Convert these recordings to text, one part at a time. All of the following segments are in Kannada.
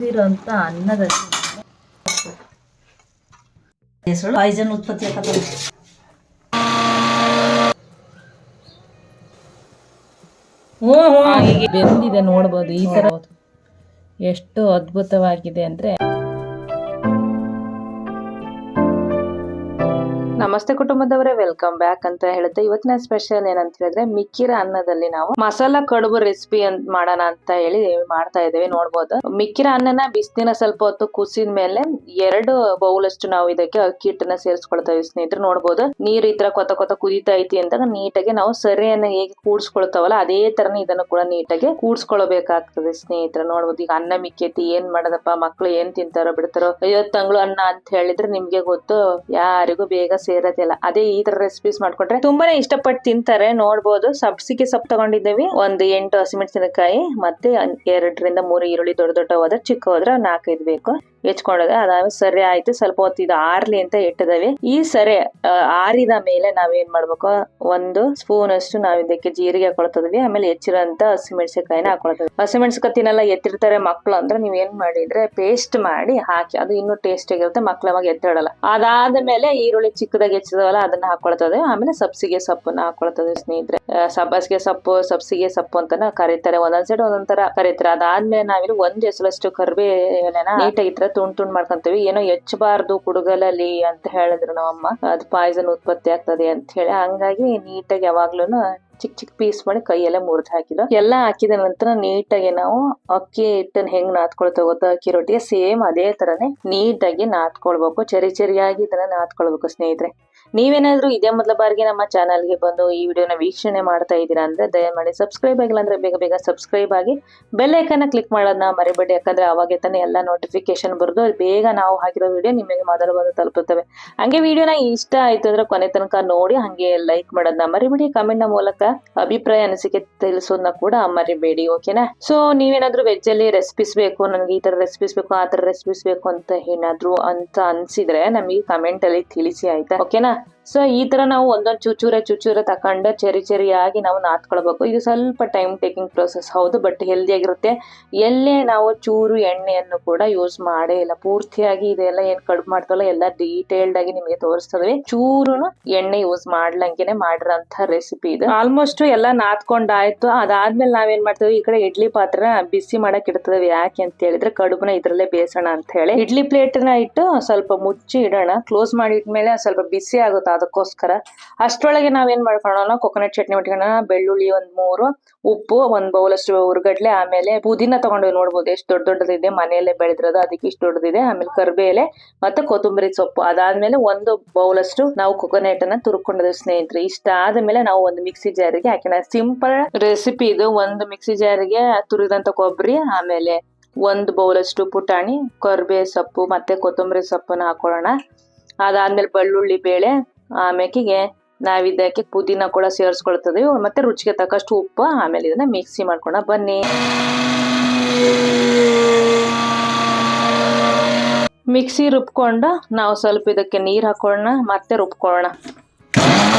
ಇರೋಂಥ ಅನ್ನದಲ್ಲಿ ಹೆಸರು ಪಾಯ್ಸನ್ ಉತ್ಪತ್ತಿ ಆಗ್ತದೆ. ಬೆಂದಿದೆ ನೋಡ್ಬೋದು. ಈ ತರ ಎಷ್ಟು ಅದ್ಭುತವಾಗಿದೆ ಅಂದ್ರೆ. ನಮಸ್ತೆ ಕುಟುಂಬದವರೇ, ವೆಲ್ಕಮ್ ಬ್ಯಾಕ್ ಅಂತ ಹೇಳುತ್ತೆ. ಇವತ್ತಿನ ಸ್ಪೆಷಲ್ ಏನಂತ ಹೇಳಿದ್ರೆ ಮಿಕ್ಕಿರ ಅನ್ನದಲ್ಲಿ ನಾವು ಮಸಾಲಾ ಕಡುಬು ರೆಸಿಪಿ ಅಂತ ಮಾಡೋಣ ಅಂತ ಹೇಳಿ ಮಾಡ್ತಾ ಇದ್ದೇವೆ. ನೋಡ್ಬೋದು, ಮಿಕ್ಕಿರ ಅನ್ನನ ಬಿಸಿನ ಸ್ವಲ್ಪ ಹೊತ್ತು ಕುಸಿದ ಮೇಲೆ 2 ಬೌಲ್ ಅಷ್ಟು ನಾವು ಇದಕ್ಕೆ ಅಕ್ಕಿ ಹಿಟ್ಟನ್ನ ಸೇರಿಸ್ಕೊಳ್ತಾ ಇದ್ದೀವಿ ಸ್ನೇಹಿತರೆ. ನೋಡ್ಬೋದು, ನೀರ್ ಈ ತರ ಕೊತ ಕೊತ ಕುದೀತಾ ಐತಿ ಅಂದಾಗ ನೀಟಾಗಿ ನಾವು ಸರಿಯನ್ನ ಹೇಗೆ ಕೂಡ್ಸ್ಕೊಳ್ತಾವಲ್ಲ ಅದೇ ತರನೇ ಇದನ್ನು ಕೂಡ ನೀಟಾಗಿ ಕೂಡ್ಸ್ಕೊಳ್ಬೇಕಾಗ್ತದೆ ಸ್ನೇಹಿತರೆ. ನೋಡ್ಬೋದು, ಈಗ ಅನ್ನ ಮಿಕ್ಕೈತಿ, ಏನ್ ಮಾಡೋದಪ್ಪ, ಮಕ್ಳು ಏನ್ ತಿಂತಾರೋ ಬಿಡ್ತಾರೋ, 50 ತಂಗ್ಳು ಅನ್ನ ಅಂತ ಹೇಳಿದ್ರೆ ನಿಮ್ಗೆ ಗೊತ್ತು, ಯಾರಿಗೂ ಬೇಗ ಸೇರೋದಿಲ್ಲ. ಅದೇ ಈ ತರ ರೆಸಿಪೀಸ್ ಮಾಡ್ಕೊಂಡ್ರೆ ತುಂಬಾನೇ ಇಷ್ಟಪಟ್ಟು ತಿಂತಾರೆ. ನೋಡ್ಬೋದು, ಸಬ್ಸಿಗೆ ಸೊಪ್ಪು ತಗೊಂಡಿದ್ದೇವೆ, 8 ಹಸಿಮೆಣಸಿನಕಾಯಿ, ಮತ್ತೆ 2 ರಿಂದ 3 ಈರುಳ್ಳಿ, ದೊಡ್ಡ ಹೋದ್ರೆ, ಚಿಕ್ಕ ಹೋದ್ರೆ 4-5 ಬೇಕು, ಹೆಚ್ಕೊಂಡೋದೆ. ಅದಾದ್ಮೇಲೆ ಸರಿ ಆಯ್ತು, ಸ್ವಲ್ಪ ಹೊತ್ತು ಇದು ಆರ್ಲಿ ಅಂತ ಇಟ್ಟಿದ್ದೇವೆ. ಈ ಸರಿ ಆರಿದ ಮೇಲೆ ನಾವೇನ್ ಮಾಡ್ಬೇಕು, 1 ಸ್ಪೂನ್ ಅಷ್ಟು ನಾವ್ ಇದಕ್ಕೆ ಜೀರಿಗೆ ಹಾಕೊಳ್ತಿದ್ವಿ. ಆಮೇಲೆ ಹೆಚ್ಚಿರೋಂತ ಹಸಿಮೆಣಸಿನಕಾಯಿನ ಹಾಕೊಳ್ತೀವಿ. ಹಸಿಮೆಣಸಿನಕಾಯಿ ತಿನ್ನೆಲ್ಲ ಎತ್ತಿರ್ತಾರೆ ಮಕ್ಳು ಅಂದ್ರೆ, ನೀವ್ ಏನ್ ಮಾಡಿದ್ರೆ ಪೇಸ್ಟ್ ಮಾಡಿ ಹಾಕಿ, ಅದು ಇನ್ನೂ ಟೇಸ್ಟ್ ಆಗಿರುತ್ತೆ, ಮಕ್ಳು ಅವಾಗ ಎತ್ತಿಡಲ್ಲ. ಅದಾದ್ಮೇಲೆ ಈರುಳ್ಳಿ ಚಿಕ್ಕದಾಗಿ ಹೆಚ್ಚಿದವಲ್ಲ ಅದನ್ನ ಹಾಕೊಳ್ತದೆ. ಆಮೇಲೆ ಸಬ್ಸಿಗೆ ಸೊಪ್ಪನ್ನ ಹಾಕೊಳ್ತದೆ ಸ್ನೇಹಿತರೆ. ಸಬ್ಸಿಗೆ ಸೊಪ್ಪು ಅಂತಾನ ಕರೀತಾರೆ, ಒಂದೊಂದ್ ಸೈಡ್ ಒಂದೊಂದ್ ತರ ಕರೀತಾರೆ. ಅದಾದ್ಮೇಲೆ ನಾವಿಲ್ಲಿ 1 ಎಸಳಷ್ಟು ಕರಿಬೇವನ್ನ ನೀಟಾಗಿ ತುಂಡ್ ಮಾಡ್ಕೊಂತೀವಿ. ಏನೋ ಹೆಚ್ಚಬಾರ್ದು ಕುಡುಗಲಲ್ಲಿ ಅಂತ ಹೇಳಿದ್ರು ನಮ್ಮಮ್ಮ, ಅದು ಪಾಯ್ಸನ್ ಉತ್ಪತ್ತಿ ಆಗ್ತದೆ ಅಂತ ಹೇಳಿ. ಹಂಗಾಗಿ ನೀಟಾಗಿ ಯಾವಾಗ್ಲೂನು ಚಿಕ್ಕ ಪೀಸ್ ಮಾಡಿ ಕೈಯೆಲ್ಲ ಮುರಿದು ಹಾಕಿದ್ರು. ಎಲ್ಲ ಹಾಕಿದ ನಂತರ ನೀಟಾಗಿ ನಾವು ಅಕ್ಕಿ ಹಿಟ್ಟನ್ನ ಹೆಂಗ್ ನಾದ್ಕೊಳ್ತಾ ಗೊತ್ತಾ, ಅಕ್ಕಿ ರೊಟ್ಟಿಗೆ ಸೇಮ್ ಅದೇ ತರನೇ ನೀಟಾಗಿ ನಾದ್ಕೊಳ್ಬೇಕು, ಚರಿಯಾಗಿ ಇದನ್ನ ನಾದ್ಕೊಳ್ಬೇಕು ಸ್ನೇಹಿತರೆ. ನೀವೇನಾದ್ರೂ ಇದೇ ಮೊದಲ ಬಾರಿಗೆ ನಮ್ಮ ಚಾನಲ್ಗೆ ಬಂದು ಈ ವಿಡಿಯೋನ ವೀಕ್ಷಣೆ ಮಾಡ್ತಾ ಇದ್ದೀರಾ ಅಂದ್ರೆ ದಯಮಾಡಿ ಸಬ್ಸ್ಕ್ರೈಬ್ ಆಗಿಲ್ಲ ಅಂದ್ರೆ ಬೇಗ ಸಬ್ಸ್ಕ್ರೈಬ್ ಆಗಿ ಬೆಲ್ ಐಕನ್ ಕ್ಲಿಕ್ ಮಾಡೋದನ್ನ ಮರಿಬೇಡಿ. ಯಾಕಂದ್ರೆ ಅವಾಗೆ ತಾನೇ ಎಲ್ಲ ನೋಟಿಫಿಕೇಶನ್ ಬರೋದು, ಬೇಗ ನಾವು ಹಾಕಿರೋ ವಿಡಿಯೋ ನಿಮಗೆ ಮೊದಲು ಬಂದು ತಲುಪುತ್ತವೆ. ಹಂಗೆ ವಿಡಿಯೋನ ಇಷ್ಟ ಆಯ್ತು ಅಂದ್ರೆ ಕೊನೆ ತನಕ ನೋಡಿ, ಹಂಗೆ ಲೈಕ್ ಮಾಡೋದನ್ನ ಮರಿಬೇಡಿ. ಕಮೆಂಟ್ ನ ಮೂಲಕ ಅಭಿಪ್ರಾಯ ಅನಿಸಿಕೆ ತಿಳಿಸೋದನ್ನ ಕೂಡ ಮರಿಬೇಡಿ, ಓಕೆನಾ? ಸೊ ನೀವೇನಾದ್ರೂ ವೆಜ್ ಅಲ್ಲಿ ರೆಸಿಪೀಸ್ ಬೇಕು, ನನಗೆ ಈ ತರ ರೆಸಿಪೀಸ್ ಬೇಕು, ಆ ತರ ರೆಸಿಪೀಸ್ ಬೇಕು ಅಂತ ಏನಾದ್ರು ಅಂತ ಅನ್ಸಿದ್ರೆ ನಮಗೆ ಕಮೆಂಟ್ ಅಲ್ಲಿ ತಿಳಿಸಿ, ಆಯ್ತಾ? ಓಕೆನಾ? ಸೊ ಈ ತರ ನಾವು ಒಂದೊಂದು ಚೂಚೂರ ತಕೊಂಡು ಚೆರಿಯಾಗಿ ನಾವು ನಾದ್ಕೊಳ್ಬೇಕು. ಇದು ಸ್ವಲ್ಪ ಟೈಮ್ ಟೇಕಿಂಗ್ ಪ್ರೊಸೆಸ್ ಹೌದು, ಬಟ್ ಹೆಲ್ದಿ ಆಗಿರುತ್ತೆ. ಎಲ್ಲೇ ನಾವು ಚೂರು ಎಣ್ಣೆಯನ್ನು ಕೂಡ ಯೂಸ್ ಮಾಡೇ ಇಲ್ಲ, ಪೂರ್ತಿಯಾಗಿ ಇದೆಲ್ಲ ಏನ್ ಕಡುಬು ಮಾಡ್ತವಲ್ಲ ಎಲ್ಲ ಡೀಟೇಲ್ಡ್ ಆಗಿ ನಿಮಗೆ ತೋರಿಸ್ತದೆ. ಚೂರುನು ಎಣ್ಣೆ ಯೂಸ್ ಮಾಡ್ಲಂಗೆನೆ ಮಾಡಿರೋಂಥ ರೆಸಿಪಿ ಇದು. ಆಲ್ಮೋಸ್ಟ್ ಎಲ್ಲ ನಾದ್ಕೊಂಡಾಯ್ತು. ಅದಾದ್ಮೇಲೆ ನಾವೇನ್ ಮಾಡ್ತೀವಿ, ಈ ಕಡೆ ಇಡ್ಲಿ ಪಾತ್ರ ಬಿಸಿ ಮಾಡಕ್ ಇಡ್ತೇವೆ. ಯಾಕೆ ಅಂತ ಹೇಳಿದ್ರೆ ಕಡುಬನ ಇದ್ರಲ್ಲೇ ಬೇಯಿಸೋಣ ಅಂತ ಹೇಳಿ ಇಡ್ಲಿ ಪ್ಲೇಟ್ ನ ಇಟ್ಟು ಸ್ವಲ್ಪ ಮುಚ್ಚಿ ಇಡೋಣ. ಕ್ಲೋಸ್ ಮಾಡಿ ಇಟ್ಮೇಲೆ ಸ್ವಲ್ಪ ಬಿಸಿ ಆಗುತ್ತೆ, ಅದಕ್ಕೋಸ್ಕರ. ಅಷ್ಟರೊಳಗೆ ನಾವೇನ್ ಮಾಡ್ಕೊಳ್ಳೋಣ, ಕೊಕೊನಟ್ ಚಟ್ನಿ ಮಾಡ್ಕೊಳ್ಳೋಣ. ಬೆಳ್ಳುಳ್ಳಿ 3, ಉಪ್ಪು 1 ಬೌಲ್ ಅಷ್ಟು, ಉರ್ಗಡ್ಲೆ, ಆಮೇಲೆ ಪುದೀನ ತಗೊಂಡು ನೋಡ್ಬೋದು ಎಷ್ಟು ದೊಡ್ಡದಿದೆ, ಮನೆಯಲ್ಲೇ ಬೆಳೆದಿರೋದು, ಅದಕ್ಕೆ ಇಷ್ಟು ದೊಡ್ಡದಿದೆ. ಆಮೇಲೆ ಕರಿಬೇಲೆ ಮತ್ತೆ ಕೊತ್ತಂಬರಿ ಸೊಪ್ಪು. ಅದಾದ್ಮೇಲೆ 1 ಬೌಲ್ ಅಷ್ಟು ನಾವು ಕೊಕೊನಟ್ ಅನ್ನ ತುರ್ಕೊಂಡಿದ್ವಿ ಸ್ನೇಹಿತರೆ. ಇಷ್ಟ ಆದ್ಮೇಲೆ ನಾವು ಒಂದು ಮಿಕ್ಸಿ ಜಾರಿಗೆ ಹಾಕೋಣ. ಸಿಂಪಲ್ ರೆಸಿಪಿ ಇದು. 1 ಮಿಕ್ಸಿ ಜಾರಿಗೆ ತುರಿದಂತ ಕೊಬ್ಬರಿ, ಆಮೇಲೆ 1 ಬೌಲ್ ಅಷ್ಟು ಪುಟಾಣಿ, ಕರಿಬೇವು ಸೊಪ್ಪು ಮತ್ತೆ ಕೊತ್ತಂಬರಿ ಸೊಪ್ಪನ್ನ ಹಾಕೊಳ್ಳೋಣ. ಅದಾದ್ಮೇಲೆ ಬೆಳ್ಳುಳ್ಳಿ ಬೇಳೆ, ಆಮೇಲೆ ನಾವಿದಕ್ಕೆ ಪುದೀನ ಕೂಡ ಸೇರಿಸ್ಕೊಳ್ತದೀವಿ, ಮತ್ತೆ ರುಚಿಗೆ ತಕ್ಕಷ್ಟು ಉಪ್ಪು. ಆಮೇಲೆ ಇದನ್ನ ಮಿಕ್ಸಿ ಮಾಡ್ಕೋಣ ಬನ್ನಿ. ಮಿಕ್ಸಿ ರುಬ್ಕೊಂಡು ನಾವು ಸ್ವಲ್ಪ ಇದಕ್ಕೆ ನೀರ್ ಹಾಕೊಳ್ಳೋಣ, ಮತ್ತೆ ರುಬ್ಕೊಳ್ಳೋಣ.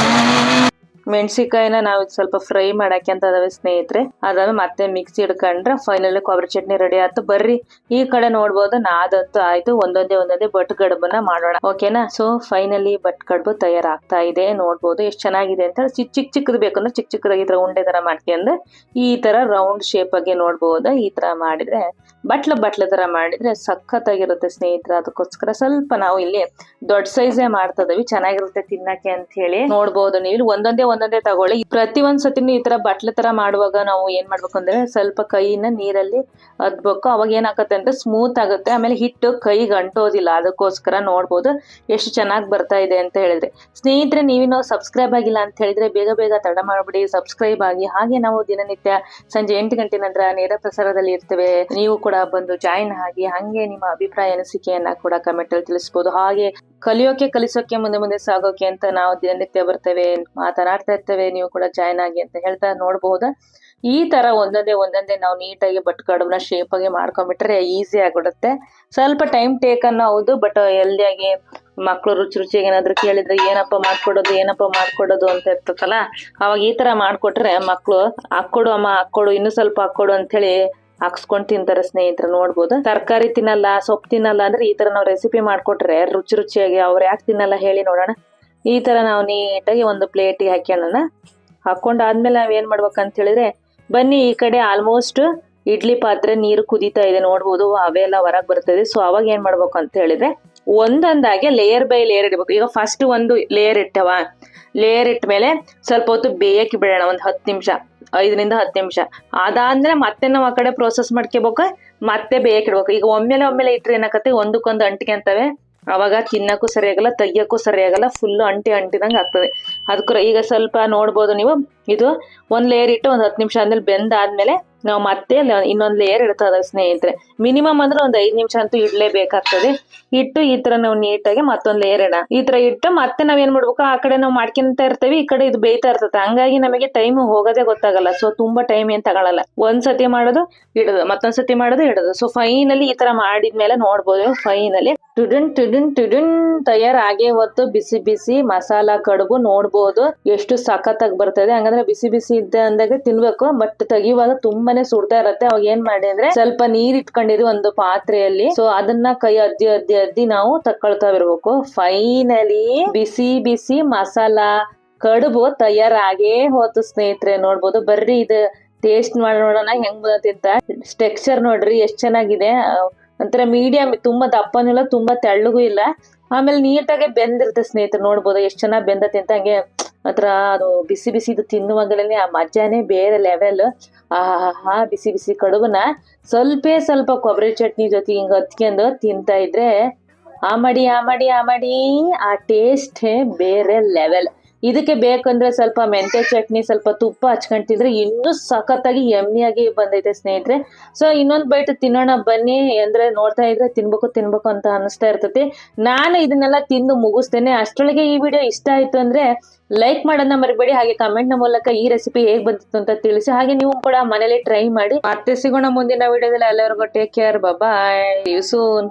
ಮೆಣಸಿಕಾಯಿನ ನಾವು ಸ್ವಲ್ಪ ಫ್ರೈ ಮಾಡಕ್ಕೆ ಅಂತ ಅದಾವೆ ಸ್ನೇಹಿತರೆ. ಅದಾದ್ಮೇಲೆ ಮತ್ತೆ ಮಿಕ್ಸಿ ಹಿಡ್ಕೊಂಡ್ರೆ ಫೈನಲ್ ಕೊಬ್ಬರಿ ಚಟ್ನಿ ರೆಡಿ ಆಯ್ತು. ಬರ್ರಿ ಈ ಕಡೆ ನೋಡ್ಬೋದು, ನಾದಂತೂ ಆಯ್ತು. ಒಂದೊಂದೇ ಬಟ್ ಕಡುಬನ್ನ ಮಾಡೋಣ, ಓಕೆನಾ? ಸೊ ಫೈನಲಿ ಬಟ್ ಕಡುಬು ತಯಾರಾಗ್ತಾ ಇದೆ. ನೋಡ್ಬೋದು ಎಷ್ಟು ಚೆನ್ನಾಗಿದೆ ಅಂತ. ಚಿಕ್ಕದು ಬೇಕಂದ್ರೆ ಚಿಕ್ಕದಾಗಿ ಈ ತರ ಉಂಡೆ ತರ ಮಾಡ್ಕೊಂಡು ಈ ತರ ರೌಂಡ್ ಶೇಪ್ ಆಗಿ ನೋಡ್ಬೋದು. ಈ ತರ ಮಾಡಿದ್ರೆ ಬಟ್ಲ ತರ ಮಾಡಿದ್ರೆ ಸಖತ್ತಾಗಿರುತ್ತೆ ಸ್ನೇಹಿತರೆ. ಅದಕ್ಕೋಸ್ಕರ ಸ್ವಲ್ಪ ನಾವು ಇಲ್ಲಿ ದೊಡ್ಡ ಸೈಜೇ ಮಾಡ್ತಾ ಇದೀವಿ, ಚೆನ್ನಾಗಿರುತ್ತೆ ತಿನ್ನಕ್ಕೆ ಅಂತ ಹೇಳಿ. ನೋಡ್ಬೋದು, ನೀವು ಒಂದೊಂದೇ ತಗೊಳ್ಳಿ. ಪ್ರತಿ ಒಂದ್ಸತಿನೂ ಈ ತರ ಬಟ್ಲೆ ತರ ಮಾಡುವಾಗ ನಾವು ಏನ್ ಮಾಡ್ಬೇಕು ಅಂದ್ರೆ ಸ್ವಲ್ಪ ಕೈನ ನೀರಲ್ಲಿ ಅದ್ಬೇಕು. ಅವಾಗ ಏನಾಗುತ್ತೆ ಅಂದ್ರೆ ಸ್ಮೂತ್ ಆಗುತ್ತೆ, ಆಮೇಲೆ ಹಿಟ್ಟು ಕೈಗೆ ಅಂಟೋದಿಲ್ಲ. ಅದಕ್ಕೋಸ್ಕರ ನೋಡ್ಬೋದು ಎಷ್ಟು ಚೆನ್ನಾಗಿ ಬರ್ತಾ ಇದೆ ಅಂತ ಹೇಳಿದ್ರೆ. ಸ್ನೇಹಿತರೆ, ನೀವಿನ್ನೂ ಸಬ್ಸ್ಕ್ರೈಬ್ ಆಗಿಲ್ಲ ಅಂತ ಹೇಳಿದ್ರೆ ಬೇಗ ತಡ ಮಾಡ್ಬಿಡಿ, ಸಬ್ಸ್ಕ್ರೈಬ್ ಆಗಿ. ಹಾಗೆ ನಾವು ದಿನನಿತ್ಯ ಸಂಜೆ 8 ಗಂಟೆ ನಂತರ ನೇರ ಪ್ರಸಾರದಲ್ಲಿ ಇರ್ತೇವೆ. ನೀವು ಕೂಡ ಬಂದು ಜಾಯಿನ್ ಆಗಿ, ಹಂಗೆ ನಿಮ್ಮ ಅಭಿಪ್ರಾಯ ಅನಿಸಿಕೆಯನ್ನ ಕೂಡ ಕಮೆಂಟ್ ಅಲ್ಲಿ ತಿಳಿಸಬಹುದು. ಹಾಗೆ ಕಲಿಸೋಕೆ ಮುಂದೆ ಸಾಗೋಕೆ ಅಂತ ನಾವು ದಿನನಿತ್ಯ ಬರ್ತೇವೆ, ಮಾತನಾಡ್ತಾ ಇರ್ತೇವೆ. ನೀವು ಕೂಡ ಜಾಯಿನ್ ಆಗಿ ಅಂತ ಹೇಳ್ತಾ ನೋಡ್ಬಹುದು. ಈ ತರ ಒಂದೊಂದೇ ನಾವು ನೀಟಾಗಿ ಬಟ್ ಕಡುಬನ್ನ ಶೇಪ್ ಆಗಿ ಮಾಡ್ಕೊಂಡ್ಬಿಟ್ರೆ ಈಸಿ ಆಗ್ಬಿಡುತ್ತೆ. ಸ್ವಲ್ಪ ಟೈಮ್ ಟೇಕ್ ಅನ್ನೋ ಹೌದು, ಬಟ್ ಹೆಲ್ದಿಯಾಗಿ ಮಕ್ಳು ರುಚಿಯಾಗಿ ಏನಾದ್ರು ಕೇಳಿದ್ರೆ ಏನಪ್ಪ ಮಾಡ್ಕೊಡೋದು ಅಂತ ಇರ್ತಕ್ಕಲ್ಲ, ಅವಾಗ ಈ ತರ ಮಾಡ್ಕೊಟ್ರೆ ಮಕ್ಳು ಹಾಕ್ಕೊಡು ಅಮ್ಮ, ಹಾಕ್ಕೊಡು, ಇನ್ನು ಸ್ವಲ್ಪ ಹಾಕ್ಕೊಡು ಅಂತ ಹೇಳಿ ಹಾಕ್ಸ್ಕೊಂಡ್ ತಿಂತಾರೆ ಸ್ನೇಹಿತರೆ. ನೋಡ್ಬೋದು, ತರಕಾರಿ ತಿನ್ನಲ್ಲ, ಸೊಪ್ಪು ತಿನ್ನಲ್ಲ ಅಂದ್ರೆ ಈ ತರ ನಾವು ರೆಸಿಪಿ ಮಾಡ್ಕೊಟ್ರೆ ರುಚಿ ರುಚಿಯಾಗಿ ಅವ್ರು ಯಾಕೆ ತಿನ್ನಲ್ಲ ಹೇಳಿ ನೋಡೋಣ. ಈ ತರ ನಾವು ನೀಟಾಗಿ ಒಂದು ಪ್ಲೇಟಿಗೆ ಹಾಕ್ಯೋಣ. ಹಾಕೊಂಡಾದ್ಮೇಲೆ ನಾವ್ ಏನ್ ಮಾಡ್ಬೇಕಂತ ಹೇಳಿದ್ರೆ, ಬನ್ನಿ ಈ ಕಡೆ ಆಲ್ಮೋಸ್ಟ್ ಇಡ್ಲಿ ಪಾತ್ರೆ ನೀರು ಕುದೀತಾ ಇದೆ ನೋಡ್ಬೋದು, ಅವೆಲ್ಲ ಹೊರಗ್ ಬರ್ತದೆ. ಸೊ ಅವಾಗ ಏನ್ ಮಾಡ್ಬೇಕು ಅಂತ ಹೇಳಿದ್ರೆ, ಒಂದೊಂದಾಗೆ ಲೇಯರ್ ಬೈ ಲೇಯರ್ ಇಡ್ಬೇಕು. ಈಗ ಫಸ್ಟ್ ಒಂದು ಲೇಯರ್ ಇಟ್ಟವ, ಲೇಯರ್ ಇಟ್ಮೇಲೆ ಸ್ವಲ್ಪ ಹೊತ್ತು ಬೇಯಕ್ಕೆ ಬಿಡೋಣ, ಒಂದು 10 ನಿಮಿಷ, 5 ರಿಂದ 10 ನಿಮಿಷ. ಅದಾದ್ಮೇಲೆ ಮತ್ತೆ ನಾವು ಆ ಕಡೆ ಪ್ರೋಸೆಸ್ ಮಾಡ್ಕೋಬೇಕು, ಮತ್ತೆ ಬೇಯಕ್ಕೆ ಇಡ್ಬೇಕು. ಈಗ ಒಮ್ಮೆಲೆ ಇಟ್ರೆ ಏನಾಕತ್ತೆ, ಒಂದಕ್ಕೊಂದು ಅಂಟಿಗೆ ಅಂತವೆ, ಅವಾಗ ತಿನ್ನಕ್ಕೂ ಸರಿಯಾಗಲ್ಲ, ತೆಗಿಯಕ್ಕೂ ಸರಿಯಾಗಲ್ಲ, ಫುಲ್ ಅಂಟಿದಂಗೆ ಆಗ್ತದೆ. ಅದಕ್ಕೆ ಈಗ ಸ್ವಲ್ಪ ನೋಡ್ಬೋದು ನೀವು, ಇದು ಒಂದ್ ಲೇಯರ್ ಇಟ್ಟು ಒಂದು 10 ನಿಮಿಷ ಆದ್ಮೇಲೆ ಬೆಂದಾದ್ಮೇಲೆ ನಾವು ಮತ್ತೆ ಇನ್ನೊಂದ್ ಲೇಯರ್ ಇಡ್ತದ ಸ್ನೇಹಿತರೆ. ಮಿನಿಮಮ್ ಅಂದ್ರೆ ಒಂದು 5 ನಿಮಿಷ ಅಂತೂ ಇಡ್ಲೇಬೇಕಾಗ್ತದೆ. ಇಟ್ಟು ಈ ತರ ನಾವು ನೀಟಾಗಿ ಮತ್ತೊಂದ್ ಲೇಯರ್ ಇಡ, ಈ ತರ ಇಟ್ಟು ಮತ್ತೆ ನಾವ್ ಏನ್ ಮಾಡ್ಬೇಕು, ಆ ಕಡೆ ನಾವು ಮಾಡ್ಕೊಂತ ಇರ್ತೇವೆ, ಈ ಕಡೆ ಇದು ಬೇಯ್ತಾ ಇರ್ತದೆ. ಹಂಗಾಗಿ ನಮಗೆ ಟೈಮ್ ಹೋಗೋದೇ ಗೊತ್ತಾಗಲ್ಲ. ಸೊ ತುಂಬಾ ಟೈಮ್ ಏನ್ ತಗೊಳಲ್ಲ. ಒಂದ್ಸತಿ ಮಾಡೋದು ಇಡೋದು, ಮತ್ತೊಂದ್ಸತಿ ಮಾಡೋದು ಇಡೋದು. ಸೊ ಫೈನಲಿ ಈ ತರ ಮಾಡಿದ್ಮೇಲೆ ನೋಡ್ಬೋದು, ಫೈನಲಿ ಟುಡುನ್ ತಯಾರಾಗೇ ಹೊತ್ತು ಬಿಸಿ ಬಿಸಿ ಮಸಾಲಾ ಕಡುಬು ನೋಡ್ಬೋದು ಎಷ್ಟು ಸಖತ್ತಾಗಿ ಬರ್ತದೆ. ಹಂಗಂದ್ರೆ ಬಿಸಿ ಬಿಸಿ ಇದ್ದ ಅಂದಾಗ ತಿನ್ಬೇಕು, ಬಟ್ ತೆಗಿಯುವಾಗ ತುಂಬಾನೇ ಸುಡ್ತಾ ಇರತ್ತೆ. ಅವಾಗ ಏನ್ ಮಾಡಿ ಅಂದ್ರೆ, ಸ್ವಲ್ಪ ನೀರ್ ಇಟ್ಕೊಂಡಿರಿ ಒಂದು ಪಾತ್ರೆಯಲ್ಲಿ. ಸೊ ಅದನ್ನ ಕೈ ಅದ್ದಿ ನಾವು ತಕ್ಕೊಳ್ತಾ ಇರ್ಬೇಕು. ಫೈನಲಿ ಬಿಸಿ ಬಿಸಿ ಮಸಾಲಾ ಕಡುಬು ತಯಾರಾಗೇ ಹೋತು ಸ್ನೇಹಿತರೆ. ನೋಡ್ಬೋದು, ಬರ್ರಿ ಇದು ಟೇಸ್ಟ್ ಮಾಡಿ ನೋಡೋಣ ಹೆಂಗ್ ಬರುತ್ತೆ ಅಂತ. ಟೆಕ್ಸ್ಚರ್ ನೋಡ್ರಿ ಎಷ್ಟ್ ಚೆನ್ನಾಗಿದೆ, ಒಂಥರ ಮೀಡಿಯಂ, ತುಂಬಾ ದಪ್ಪನೂ ಇಲ್ಲ, ತುಂಬಾ ತೆಳ್ಳಗೂ ಇಲ್ಲ. ಆಮೇಲೆ ನೀಟಾಗೆ ಬೆಂದಿರುತ್ತೆ ಸ್ನೇಹಿತರೆ. ನೋಡ್ಬೋದು ಎಷ್ಟು ಚೆನ್ನಾಗಿ ಬೆಂದತಿ ಅಂತ. ಹಂಗೆ ಹತ್ರ ಅದು ಬಿಸಿ ಬಿಸಿದು ತಿನ್ನುವಾಗಲೇ ಆ ಮಜಾನೇ ಬೇರೆ ಲೆವೆಲ್. ಆಹಾ, ಬಿಸಿ ಬಿಸಿ ಕಡುಬನ್ನ ಸ್ವಲ್ಪ ಕೊಬ್ಬರಿ ಚಟ್ನಿ ಜೊತೆ ಹಿಂಗ ಹತ್ಕೊಂಡು ತಿಂತಾ ಇದ್ರೆ ಆ ಟೇಸ್ಟ್ ಬೇರೆ ಲೆವೆಲ್. ಇದಕ್ಕೆ ಬೇಕಂದ್ರೆ ಸ್ವಲ್ಪ ಮೆಂತೆ ಚಟ್ನಿ, ಸ್ವಲ್ಪ ತುಪ್ಪ ಹಚ್ಕೊಂಡ್ ತಿಂದ್ರೆ ಇನ್ನೂ ಸಖತ್ತಾಗಿ ಯಮ್ಮಿಯಾಗಿ ಬಂದೈತೆ ಸ್ನೇಹಿತರೆ. ಸೊ ಇನ್ನೊಂದ್ ಬೈಟ್ ತಿನ್ನೋಣ ಬನ್ನಿ. ಅಂದ್ರೆ ನೋಡ್ತಾ ಇದ್ರೆ ತಿನ್ಬೇಕು ಅಂತ ಅನಿಸ್ತಾ ಇರ್ತತಿ. ನಾನು ಇದನ್ನೆಲ್ಲ ತಿಂದು ಮುಗಿಸ್ತೇನೆ. ಅಷ್ಟರೊಳಗೆ ಈ ವಿಡಿಯೋ ಇಷ್ಟ ಆಯ್ತು ಅಂದ್ರೆ ಲೈಕ್ ಮಾಡೋದನ್ನ ಮರಿಬೇಡಿ. ಹಾಗೆ ಕಮೆಂಟ್ ನ ಮೂಲಕ ಈ ರೆಸಿಪಿ ಹೇಗ್ ಬಂದಿತ್ತು ಅಂತ ತಿಳಿಸಿ. ಹಾಗೆ ನೀವು ಕೂಡ ಮನೇಲಿ ಟ್ರೈ ಮಾಡಿ. ಮತ್ತೆ ಸಿಗೋಣ ಮುಂದಿನ ವಿಡಿಯೋದಲ್ಲಿ. ಎಲ್ಲರಿಗೂ take care, bye, see you soon.